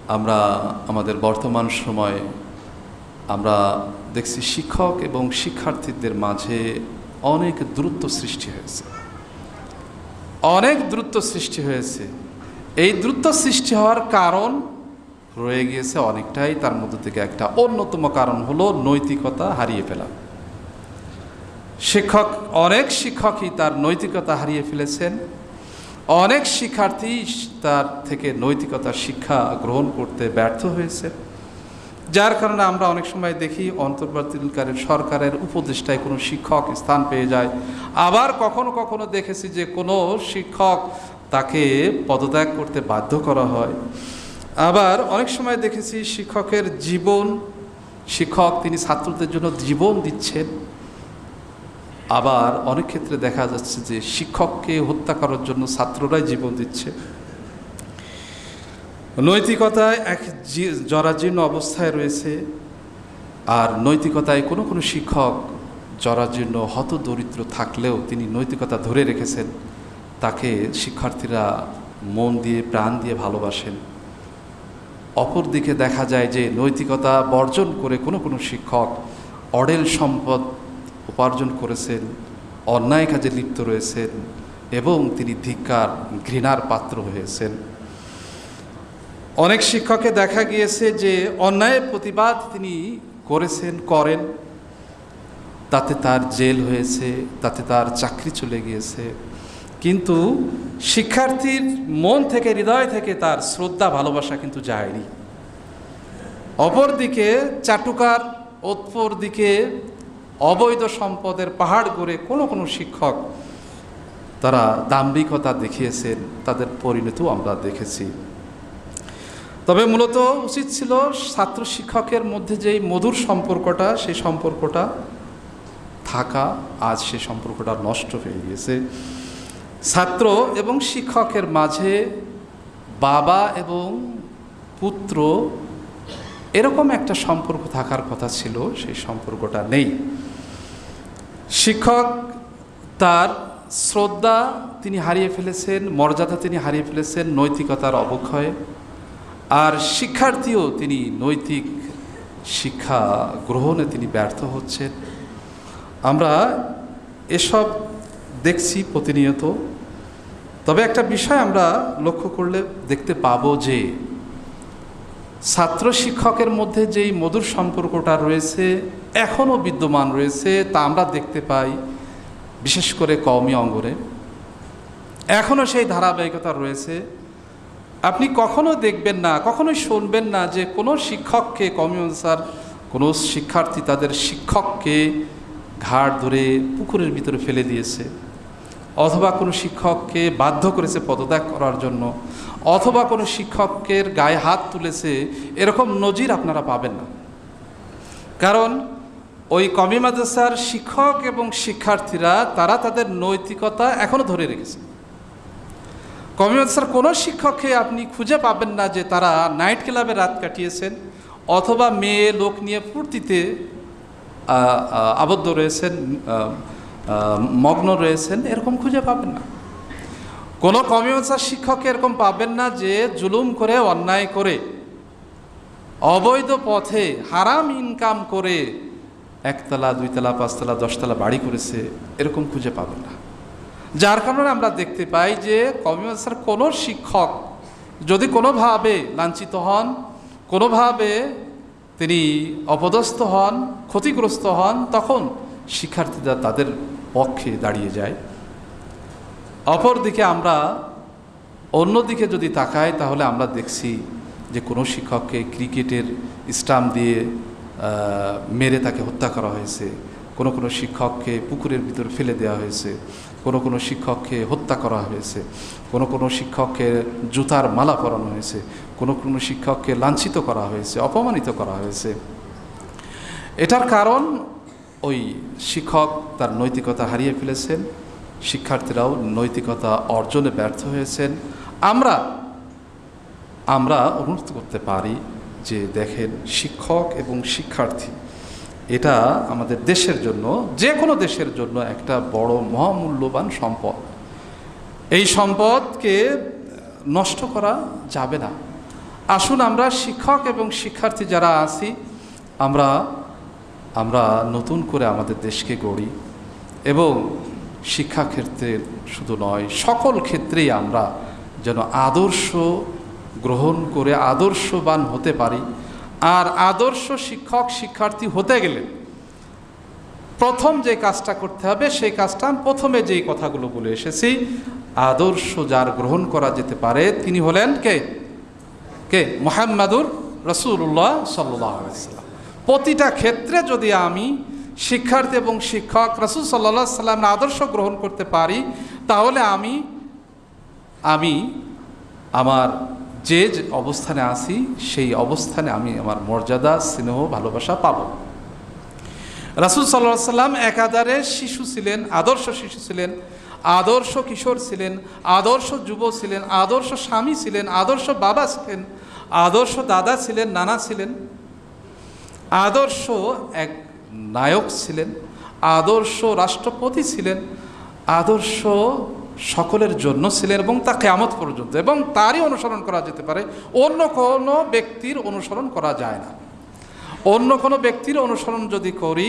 আমরা আমাদের বর্তমান সময়ে আমরা দেখছি শিক্ষক এবং শিক্ষার্থীদের মাঝে অনেক দূরত্ব সৃষ্টি হয়েছে। এই দূরত্ব সৃষ্টি হওয়ার কারণ রয়ে গিয়েছে অনেকটাই। তার মধ্যে থেকে একটা অন্যতম কারণ হলো নৈতিকতা হারিয়ে ফেলা। অনেক শিক্ষকই তার নৈতিকতা হারিয়ে ফেলেছেন। অনেক শিক্ষার্থী তার থেকে নৈতিকতার শিক্ষা গ্রহণ করতে ব্যর্থ হয়েছে, যার কারণে আমরা অনেক সময় দেখি অন্তর্বর্তীকালীন সরকারের উপদেষ্টায় কোনো শিক্ষক স্থান পেয়ে যায়। আবার কখনো কখনো দেখেছি যে কোনো শিক্ষক তাকে পদত্যাগ করতে বাধ্য করা হয়। আবার অনেক সময় দেখেছি শিক্ষক তিনি ছাত্রদের জন্য জীবন দিচ্ছেন। আবার অনেক ক্ষেত্রে দেখা যাচ্ছে যে শিক্ষককে হত্যা করার জন্য ছাত্ররাই জীবন দিচ্ছে। নৈতিকতায় এক জরাজীর্ণ অবস্থায় রয়েছে। আর নৈতিকতায় কোনো শিক্ষক জরাজীর্ণ হতদরিদ্র থাকলেও তিনি নৈতিকতা ধরে রেখেছেন। তাকে শিক্ষার্থীরা মন দিয়ে প্রাণ দিয়ে ভালোবাসেন। অপরদিকে দেখা যায় যে নৈতিকতা বর্জন করে কোনো শিক্ষক অঢেল সম্পদ উপার্জন করেছেন, অন্যায় কাজে লিপ্ত রয়েছেন এবং তিনি ধিক্কার ঘৃণার পাত্র হয়েছেন। অনেক শিক্ষককে দেখা গিয়েছে যে অন্যায়ের প্রতিবাদ তিনি করেন, তাতে তার জেল হয়েছে, তাতে তার চাকরি চলে গিয়েছে, কিন্তু শিক্ষার্থীর মন থেকে হৃদয় থেকে তার শ্রদ্ধা ভালোবাসা কিন্তু যায়নি। অপরদিকে চাটুকার, অপরদিকে অবৈধ সম্পদের পাহাড় গড়ে কোনো শিক্ষক তারা দাম্ভিকতা দেখিয়েছেন, তাদের পরিণতিও আমরা দেখেছি। তবে মূলত উচিত ছিল ছাত্র শিক্ষকের মধ্যে যেই মধুর সম্পর্কটা, সেই সম্পর্কটা থাকা। আজ সেই সম্পর্কটা নষ্ট হয়ে গিয়েছে। ছাত্র এবং শিক্ষকের মাঝে বাবা এবং পুত্র এরকম একটা সম্পর্ক থাকার কথা ছিল, সেই সম্পর্কটা নেই। শিক্ষক তার শ্রদ্ধা তিনি হারিয়ে ফেলেছেন, মর্যাদা তিনি হারিয়ে ফেলেছেন নৈতিকতার অবক্ষয়ে। আর শিক্ষার্থীও তিনি নৈতিক শিক্ষা গ্রহণে তিনি ব্যর্থ হচ্ছেন। আমরা এসব দেখছি প্রতিনিয়ত। তবে একটা বিষয় আমরা লক্ষ্য করলে দেখতে পাবো যে ছাত্র শিক্ষকের মধ্যে যেই মধুর সম্পর্কটা রয়েছে, এখনও বিদ্যমান রয়েছে, তা আমরা দেখতে পাই বিশেষ করে কওমি অঙ্গনে। এখনও সেই ধারাবাহিকতা রয়েছে। আপনি কখনো দেখবেন না, কখনোই শুনবেন না যে কোনো শিক্ষককে, কওমি মাদ্রাসার কোনো শিক্ষার্থী তাদের শিক্ষককে ঘাড় ধরে পুকুরের ভিতরে ফেলে দিয়েছে, অথবা কোনো শিক্ষককে বাধ্য করেছে পদত্যাগ করার জন্য, অথবা কোনো শিক্ষকের গায়ে হাত তুলেছে, এরকম নজির আপনারা পাবেন না। কারণ ওই কওমি মাদ্রাসার শিক্ষক এবং শিক্ষার্থীরা তারা তাদের নৈতিকতা এখনও ধরে রেখেছে। কওমি মাদ্রাসার কোনো শিক্ষককে আপনি খুঁজে পাবেন না যে তারা নাইট ক্লাবে রাত কাটিয়েছেন, অথবা মেয়ে লোক নিয়ে ফুর্তিতে আবদ্ধ রয়েছেন, মগ্ন রয়েছেন, এরকম খুঁজে পাবেন না। কোনো কওমি মাদ্রাসার শিক্ষককে এরকম পাবেন না যে জুলুম করে, অন্যায় করে, অবৈধ পথে হারাম ইনকাম করে একতলা, দুইতলা, পাঁচতলা, 10তলা বাড়ি করেছে, এরকম খুঁজে পাবেন না। যার কারণে আমরা দেখতে পাই যে কওমি মাদ্রাসার কোনো শিক্ষক যদি কোনোভাবে লাঞ্ছিত হন, কোনোভাবে তিনি অপদস্থ হন, ক্ষতিগ্রস্ত হন, তখন শিক্ষার্থীরা তাদের পক্ষে দাঁড়িয়ে যায়। অপরদিকে আমরা অন্যদিকে যদি তাকাই, তাহলে আমরা দেখছি যে কোনো শিক্ষককে ক্রিকেটের স্টাম্প দিয়ে মেরে তাকে হত্যা করা হয়েছে, কোনো শিক্ষককে পুকুরের ভিতর ফেলে দেওয়া হয়েছে, কোনো শিক্ষককে হত্যা করা হয়েছে, কোনো শিক্ষককে জুতার মালা পরানো হয়েছে, কোনো শিক্ষককে লাঞ্ছিত করা হয়েছে, অপমানিত করা হয়েছে। এটার কারণ ওই শিক্ষক তার নৈতিকতা হারিয়ে ফেলেছেন, শিক্ষার্থীরাও নৈতিকতা অর্জনে ব্যর্থ হয়েছেন। আমরা অনুরোধ করতে পারি যে দেখেন, শিক্ষক এবং শিক্ষার্থী এটা আমাদের দেশের জন্য, যে কোনো দেশের জন্য একটা বড় মহামূল্যবান সম্পদ। এই সম্পদকে নষ্ট করা যাবে না। আসুন আমরা শিক্ষক এবং শিক্ষার্থী যারা আছি আমরা আমরা নতুন করে আমাদের দেশকে গড়ি এবং শিক্ষাক্ষেত্রে শুধু নয় সকল ক্ষেত্রেই আমরা যেন আদর্শ গ্রহণ করে আদর্শবান হতে পারি। আর আদর্শ শিক্ষক শিক্ষার্থী হতে গেলে প্রথম যে কাজটা করতে হবে সেই কাজটা আমি প্রথমে যেই কথাগুলো বলে এসেছি, আদর্শ যার গ্রহণ করা যেতে পারে তিনি হলেন কে কে মুহাম্মাদুর রাসূলুল্লাহ সাল্লাল্লাহু আলাইহি ওয়াসাল্লাম। প্রতিটা ক্ষেত্রে যদি আমি শিক্ষার্থী এবং শিক্ষক রাসূল সাল্লাল্লাহু আলাইহি ওয়াসাল্লামের আদর্শ গ্রহণ করতে পারি, তাহলে আমি আমার যে অবস্থানে আছি সেই অবস্থানে আমি আমার মর্যাদা, স্নেহ, ভালোবাসা পাব। রাসূল সাল্লাল্লাহু আলাইহি ওয়াসাল্লাম একাধারে শিশু ছিলেন, আদর্শ শিশু ছিলেন, আদর্শ কিশোর ছিলেন, আদর্শ যুব ছিলেন, আদর্শ স্বামী ছিলেন, আদর্শ বাবা ছিলেন, আদর্শ দাদা ছিলেন, নানা ছিলেন, আদর্শ এক নায়ক ছিলেন, আদর্শ রাষ্ট্রপতি ছিলেন, আদর্শ সকলের জন্য ছিলেন এবং তা কিয়ামত পর্যন্ত, এবং তারই অনুসরণ করা যেতে পারে, অন্য কোনো ব্যক্তির অনুসরণ করা যায় না। অন্য কোনো ব্যক্তির অনুসরণ যদি করি